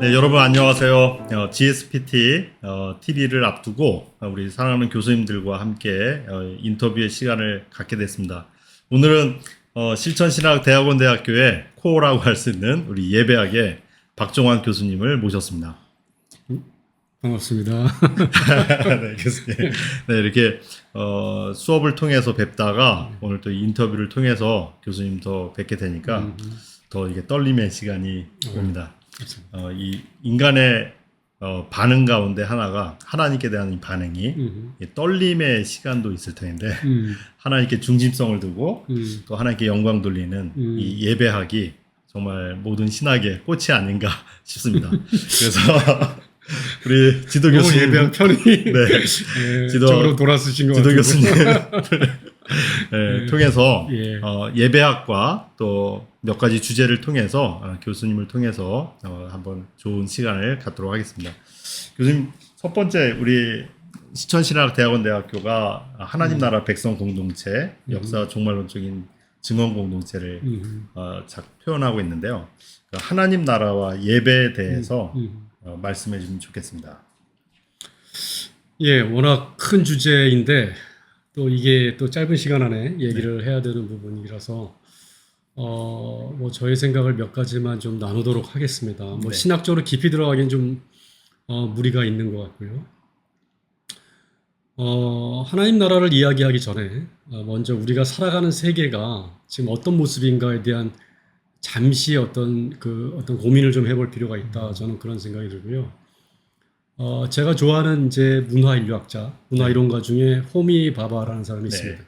네, 여러분 안녕하세요. GSPT TV를 앞두고 우리 사랑하는 교수님들과 함께 인터뷰의 시간을 갖게 됐습니다. 오늘은 실천신학대학원대학교의 코어라고 할 수 있는 우리 예배학의 박종환 교수님을 모셨습니다. 반갑습니다. 네, 교수님. 네, 이렇게 수업을 통해서 뵙다가 오늘 또 인터뷰를 통해서 교수님 더 뵙게 되니까 더 이게 떨림의 시간이 옵니다. 이 인간의 반응 가운데 하나가 하나님께 대한 이 반응이 이 떨림의 시간도 있을 텐데 하나님께 중심성을 두고 또 하나님께 영광 돌리는 이 예배학이 정말 모든 신학의 꽃이 아닌가 싶습니다. 그래서 우리 지도 교수님 예배학 편이 네, 지도로 돌아서신 것 지도 같아요. 교수님 네, 통해서 예. 예배학과 또 몇 가지 주제를 통해서 교수님을 통해서 한번 좋은 시간을 갖도록 하겠습니다. 교수님 첫 번째 우리 시천신학대학원대학교가 하나님 나라 백성 공동체 역사 종말론적인 증언 공동체를 표현하고 있는데요. 하나님 나라와 예배에 대해서 말씀해 주시면 좋겠습니다. 예, 워낙 큰 주제인데 또 이게 또 짧은 시간 안에 얘기를 해야 되는 부분이라서 뭐 저의 생각을 몇 가지만 좀 나누도록 하겠습니다. 뭐 신학적으로 깊이 들어가기엔 좀 무리가 있는 것 같고요. 하나님 나라를 이야기하기 전에 먼저 우리가 살아가는 세계가 지금 어떤 모습인가에 대한 잠시 어떤 고민을 좀 해볼 필요가 있다. 저는 그런 생각이 들고요. 제가 좋아하는 이제 문화인류학자, 문화이론가 중에 호미 바바라는 사람이 있습니다.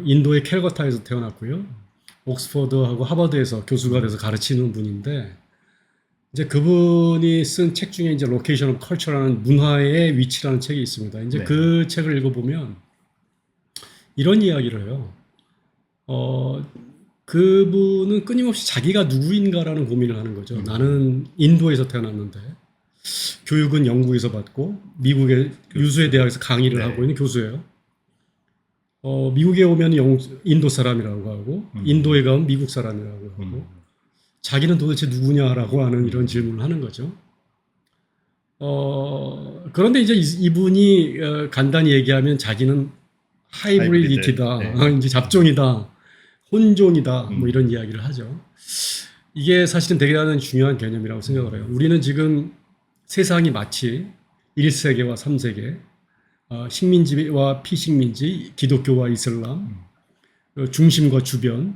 인도의 캘커타에서 태어났고요. 옥스퍼드하고 하버드에서 교수가 돼서 가르치는 분인데, 이제 그분이 쓴 책 중에 이제 로케이션 오브 컬처라는 문화의 위치라는 책이 있습니다. 이제 그 책을 읽어보면 이런 이야기를 해요. 그분은 끊임없이 자기가 누구인가라는 고민을 하는 거죠. 나는 인도에서 태어났는데 교육은 영국에서 받고 미국의 유수의 대학에서 강의를 하고 있는 교수예요. 미국에 오면 인도 사람이라고 하고 인도에 가면 미국 사람이라고 하고 자기는 도대체 누구냐라고 하는 이런 질문을 하는 거죠. 그런데 이제 이분이 간단히 얘기하면 자기는 하이브리디티다, 이제 잡종이다, 혼종이다, 뭐 이런 이야기를 하죠. 이게 사실은 되게 중요한 개념이라고 생각을 해요. 우리는 지금 세상이 마치 1세계와 3세계, 식민지와 피식민지, 기독교와 이슬람, 중심과 주변,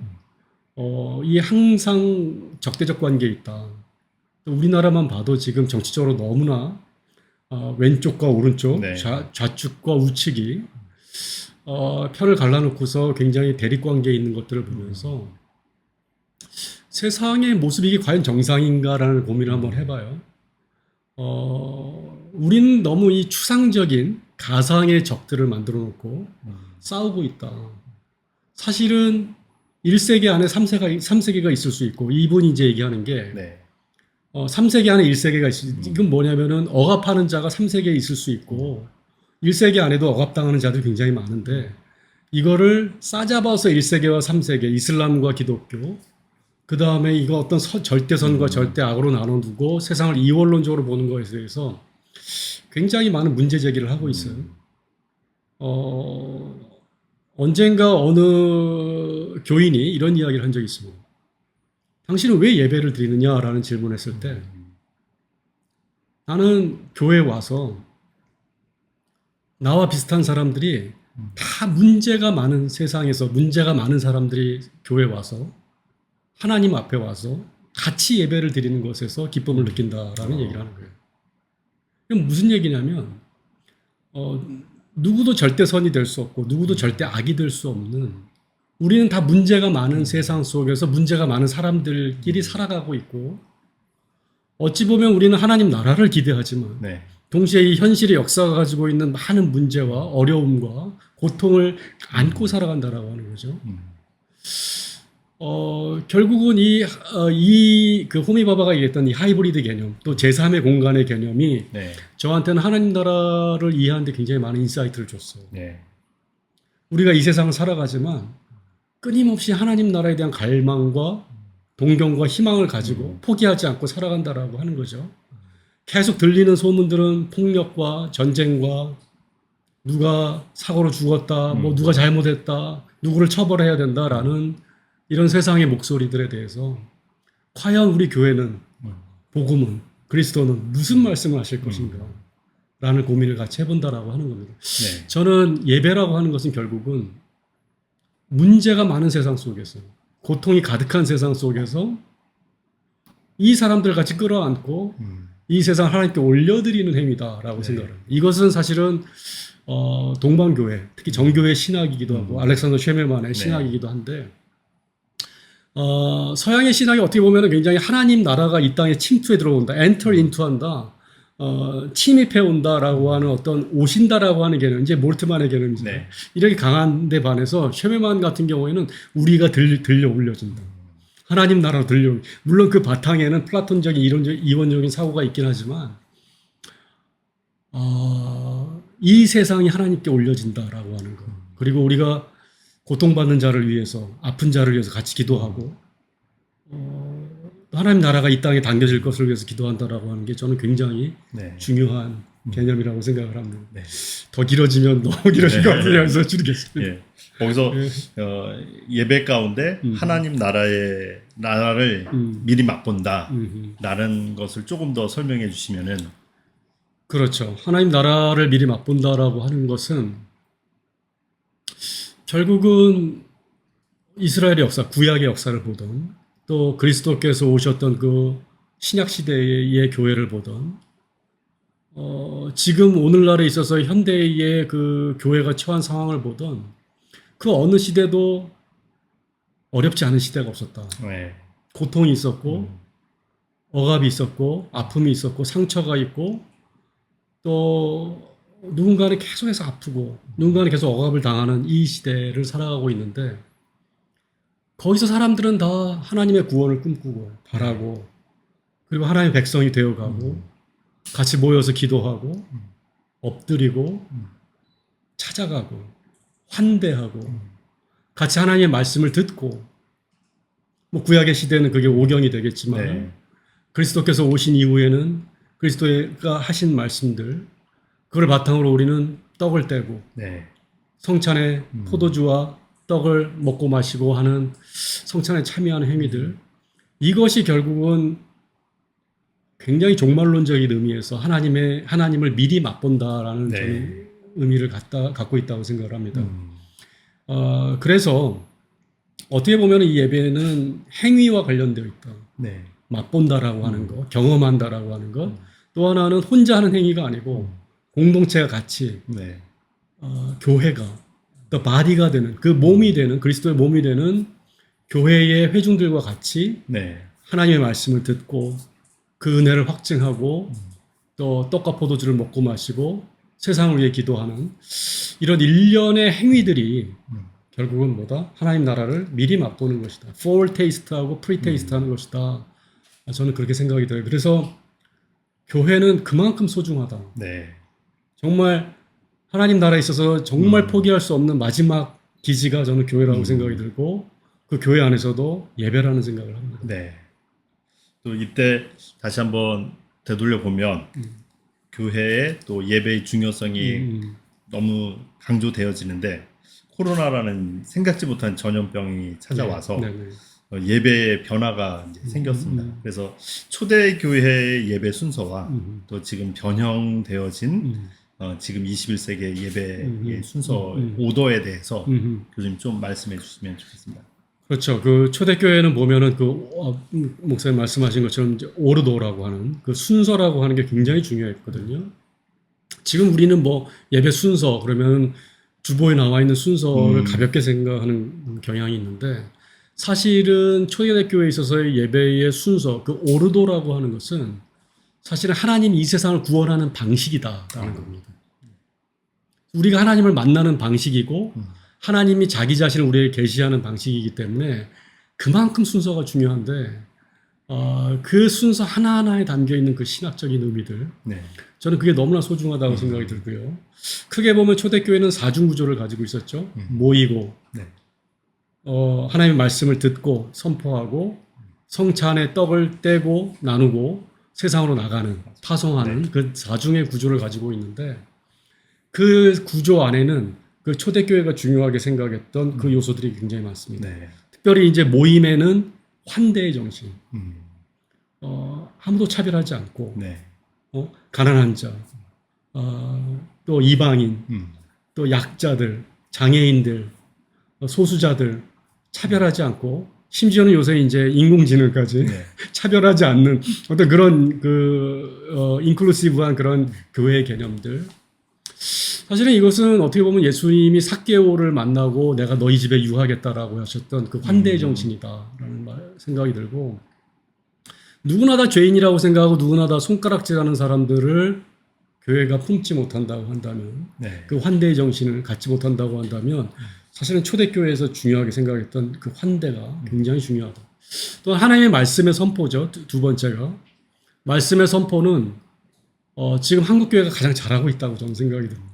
이 항상 적대적 관계에 있다. 우리나라만 봐도 지금 정치적으로 너무나 왼쪽과 오른쪽, 좌측과 우측이 편을 갈라놓고서 굉장히 대립관계에 있는 것들을 보면서 세상의 모습이 이게 과연 정상인가라는 고민을 한번 해봐요. 우리는 너무 이 추상적인 가상의 적들을 만들어 놓고 싸우고 있다. 사실은 1세기 안에 3세계가 있을 수 있고, 이분이 이제 얘기하는 게 3세기 안에 1세계가 있을 수, 이건 뭐냐면은 억압하는 자가 3세계에 있을 수 있고 1세기 안에도 억압당하는 자들이 굉장히 많은데, 이거를 싸잡아서 1세계와 3세계, 이슬람과 기독교, 그 다음에 이거 어떤 절대선과 절대악으로 나눠두고 세상을 이원론적으로 보는 것에 대해서 굉장히 많은 문제 제기를 하고 있어요. 언젠가 어느 교인이 이런 이야기를 한 적이 있습니다. 당신은 왜 예배를 드리느냐라는 질문을 했을 때, 나는 교회에 와서 나와 비슷한 사람들이 다 문제가 많은 세상에서 문제가 많은 사람들이 교회에 와서 하나님 앞에 와서 같이 예배를 드리는 것에서 기쁨을 느낀다라는 얘기를 하는 거예요. 그럼 무슨 얘기냐면 누구도 절대 선이 될 수 없고 누구도 절대 악이 될 수 없는, 우리는 다 문제가 많은 세상 속에서 문제가 많은 사람들끼리 살아가고 있고, 어찌 보면 우리는 하나님 나라를 기대하지만 동시에 이 현실의 역사가 가지고 있는 많은 문제와 어려움과 고통을 안고 살아간다라고 하는 거죠. 결국은 그 호미바바가 얘기했던 이 하이브리드 개념, 또 제3의 공간의 개념이 저한테는 하나님 나라를 이해하는데 굉장히 많은 인사이트를 줬어요. 우리가 이 세상을 살아가지만 끊임없이 하나님 나라에 대한 갈망과 동경과 희망을 가지고 포기하지 않고 살아간다라고 하는 거죠. 계속 들리는 소문들은 폭력과 전쟁과 누가 사고로 죽었다, 뭐 누가 잘못했다, 누구를 처벌해야 된다라는 이런 세상의 목소리들에 대해서 과연 우리 교회는, 복음은, 그리스도는 무슨 말씀을 하실 것인가 라는 고민을 같이 해본다라고 하는 겁니다. 네. 저는 예배라고 하는 것은 결국은 문제가 많은 세상 속에서, 고통이 가득한 세상 속에서 이 사람들 같이 끌어안고 이 세상 하나님께 올려드리는 행위다라고 네. 생각합니다. 이것은 사실은 동방교회, 특히 정교회 신학이기도 하고 알렉산더 쉐멜만의 신학이기도 한데, 서양의 신학이 어떻게 보면 굉장히 하나님 나라가 이 땅에 침투해 들어온다, enter into 한다, 침입해 온다라고 하는 어떤 오신다라고 하는 개념, 이제 몰트만의 개념이죠. 네. 이렇게 강한데 반해서 쉐멜만 같은 경우에는 우리가 들려 올려준다. 하나님 나라로 들려. 물론 그 바탕에는 플라톤적인 이원적인 사고가 있긴 하지만, 이 세상이 하나님께 올려진다라고 하는 거. 그리고 우리가 고통받는 자를 위해서, 아픈 자를 위해서 같이 기도하고, 하나님 나라가 이 땅에 당겨질 것을 위해서 기도한다라고 하는 게 저는 굉장히 네. 중요한 개념이라고 생각을 합니다. 네. 더 길어지면 너무 길어질 것 같아서 줄이겠습니다. 예. 거기서 예배 가운데 하나님 나라를 미리 맛본다라는 것을 조금 더 설명해 주시면은. 그렇죠. 하나님 나라를 미리 맛본다라고 하는 것은 결국은 이스라엘의 역사, 구약의 역사를 보던, 또 그리스도께서 오셨던 그 신약 시대의 교회를 보던, 지금 오늘날에 있어서 현대의 그 교회가 처한 상황을 보던, 그 어느 시대도 어렵지 않은 시대가 없었다. 네. 고통이 있었고, 억압이 있었고, 아픔이 있었고, 상처가 있고, 또 누군가는 계속해서 아프고, 누군가는 계속 억압을 당하는 이 시대를 살아가고 있는데, 거기서 사람들은 다 하나님의 구원을 꿈꾸고 바라고, 그리고 하나님의 백성이 되어가고, 같이 모여서 기도하고, 엎드리고, 찾아가고, 환대하고, 같이 하나님의 말씀을 듣고, 뭐 구약의 시대는 그게 오경이 되겠지만, 네. 그리스도께서 오신 이후에는 그리스도가 하신 말씀들, 그걸 바탕으로 우리는 떡을 떼고, 네. 성찬에 포도주와 떡을 먹고 마시고 하는 성찬에 참여하는 행위들, 이것이 결국은 굉장히 종말론적인 의미에서 하나님을 미리 맛본다라는 네. 저는 의미를 갖고 있다고 생각을 합니다. 그래서 어떻게 보면 이 예배는 행위와 관련되어 있다. 네. 맛본다라고 하는 것, 경험한다라고 하는 것. 또 하나는 혼자 하는 행위가 아니고 공동체가 같이, 네. 교회가, 또 바디가 되는, 그 몸이 되는, 그리스도의 몸이 되는 교회의 회중들과 같이 네. 하나님의 말씀을 듣고 그 은혜를 확증하고 또 떡과 포도주를 먹고 마시고 세상을 위해 기도하는 이런 일련의 행위들이 결국은 뭐다? 하나님 나라를 미리 맛보는 것이다. foretaste하고 pre-taste 하는 것이다. 저는 그렇게 생각이 들어요. 그래서 교회는 그만큼 소중하다. 네. 정말 하나님 나라에 있어서 정말 포기할 수 없는 마지막 기지가 저는 교회라고 생각이 들고, 그 교회 안에서도 예배라는 생각을 합니다. 네. 또 이때 다시 한번 되돌려 보면 교회의 또 예배의 중요성이 너무 강조되어지는데, 코로나라는 생각지 못한 전염병이 찾아와서 네, 네, 네. 예배의 변화가 이제 생겼습니다. 그래서 초대 교회의 예배 순서와 또 지금 변형되어진 지금 21세기의 예배의 순서 오더에 대해서 교수님 좀 말씀해 주시면 좋겠습니다. 그렇죠. 그 초대교회는 보면은 목사님 말씀하신 것처럼 이제 오르도라고 하는 그 순서라고 하는 게 굉장히 중요했거든요. 지금 우리는 뭐 예배 순서 그러면 주보에 나와 있는 순서를 가볍게 생각하는 경향이 있는데, 사실은 초대교회에 있어서의 예배의 순서, 그 오르도라고 하는 것은 사실은 하나님이 이 세상을 구원하는 방식이다라는 겁니다. 우리가 하나님을 만나는 방식이고 하나님이 자기 자신을 우리에게 계시하는 방식이기 때문에 그만큼 순서가 중요한데, 그 순서 하나하나에 담겨있는 그 신학적인 의미들, 네. 저는 그게 너무나 소중하다고 생각이 들고요. 크게 보면 초대교회는 사중구조를 가지고 있었죠. 모이고, 네. 하나님의 말씀을 듣고 선포하고 성차 안에 떡을 떼고 나누고 세상으로 나가는 파송하는 그 사중의 구조를 가지고 있는데 그 구조 안에는 그 초대교회가 중요하게 생각했던 그 요소들이 굉장히 많습니다. 네. 특별히 이제 모임에는 환대의 정신, 음. 아무도 차별하지 않고 네. 가난한 자, 또 이방인, 또 약자들, 장애인들, 소수자들 차별하지 않고 심지어는 요새 이제 인공지능까지 네. 차별하지 않는 어떤 그런 인클루시브한 그런 교회의 개념들. 사실은 이것은 어떻게 보면 예수님이 삭개오를 만나고 내가 너희 집에 유하겠다라고 하셨던 그 환대의 정신이다라는 생각이 들고 누구나 다 죄인이라고 생각하고 누구나 다 손가락질하는 사람들을 교회가 품지 못한다고 한다면 네. 그 환대의 정신을 갖지 못한다고 한다면 사실은 초대교회에서 중요하게 생각했던 그 환대가 굉장히 중요하다. 또 하나님의 말씀의 선포죠. 두 번째가 말씀의 선포는 지금 한국교회가 가장 잘하고 있다고 저는 생각이 듭니다.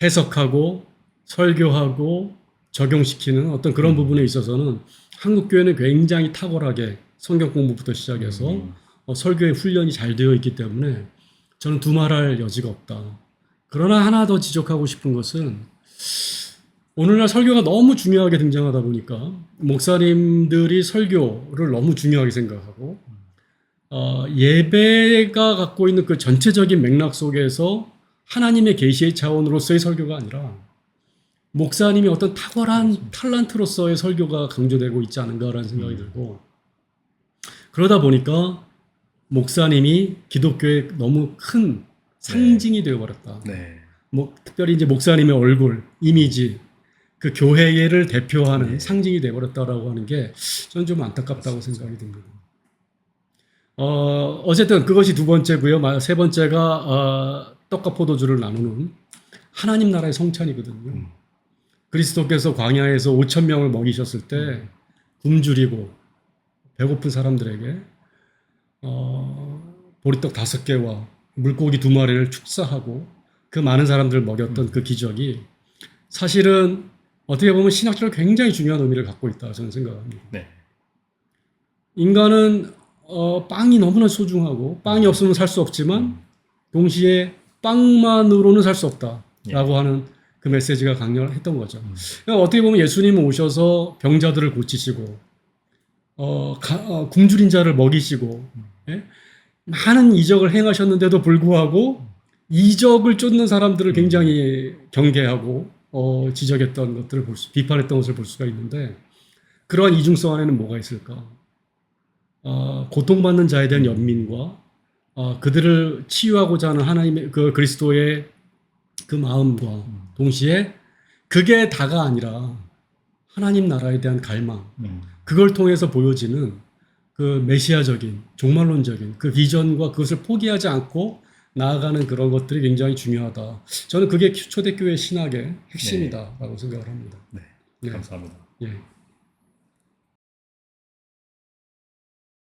해석하고 설교하고 적용시키는 어떤 그런 부분에 있어서는 한국교회는 굉장히 탁월하게 성경 공부부터 시작해서 설교의 훈련이 잘 되어 있기 때문에 저는 두말할 여지가 없다. 그러나 하나 더 지적하고 싶은 것은 오늘날 설교가 너무 중요하게 등장하다 보니까 목사님들이 설교를 너무 중요하게 생각하고 예배가 갖고 있는 그 전체적인 맥락 속에서 하나님의 계시의 차원으로서의 설교가 아니라 목사님이 어떤 탁월한 탤런트로서의 설교가 강조되고 있지 않은가라는 생각이 들고 그러다 보니까 목사님이 기독교의 너무 큰 상징이 되어버렸다. 네. 특별히 이제 목사님의 얼굴, 이미지, 그 교회를 대표하는 상징이 되어버렸다라고 하는 게 저는 좀 안타깝다고 생각이 듭니다. 어쨌든 그것이 두 번째고요. 세 번째가 떡과 포도주를 나누는 하나님 나라의 성찬이거든요. 그리스도께서 광야에서 5천 명을 먹이셨을 때 굶주리고 배고픈 사람들에게 보리떡 5개와 물고기 2마리를 축사하고 그 많은 사람들을 먹였던 그 기적이 사실은 어떻게 보면 신학적으로 굉장히 중요한 의미를 갖고 있다 저는 생각합니다. 네. 인간은 빵이 너무나 소중하고 빵이 없으면 살 수 없지만 동시에 빵만으로는 살 수 없다라고 하는 그 메시지가 강렬했던 거죠. 그러니까 어떻게 보면 예수님은 오셔서 병자들을 고치시고 굶주린 자를 먹이시고 예? 많은 이적을 행하셨는데도 불구하고 이적을 쫓는 사람들을 굉장히 경계하고 지적했던 것들을 비판했던 것을 볼 수가 있는데 그러한 이중성 안에는 뭐가 있을까? 고통받는 자에 대한 연민과 그들을 치유하고자 하는 하나님의 그 그리스도의 그 마음과 동시에 그게 다가 아니라 하나님 나라에 대한 갈망 그걸 통해서 보여지는 그 메시아적인 종말론적인 그 비전과 그것을 포기하지 않고 나아가는 그런 것들이 굉장히 중요하다. 저는 그게 초대교회 신학의 핵심이다라고 생각을 합니다. 네. 네. 감사합니다. 예.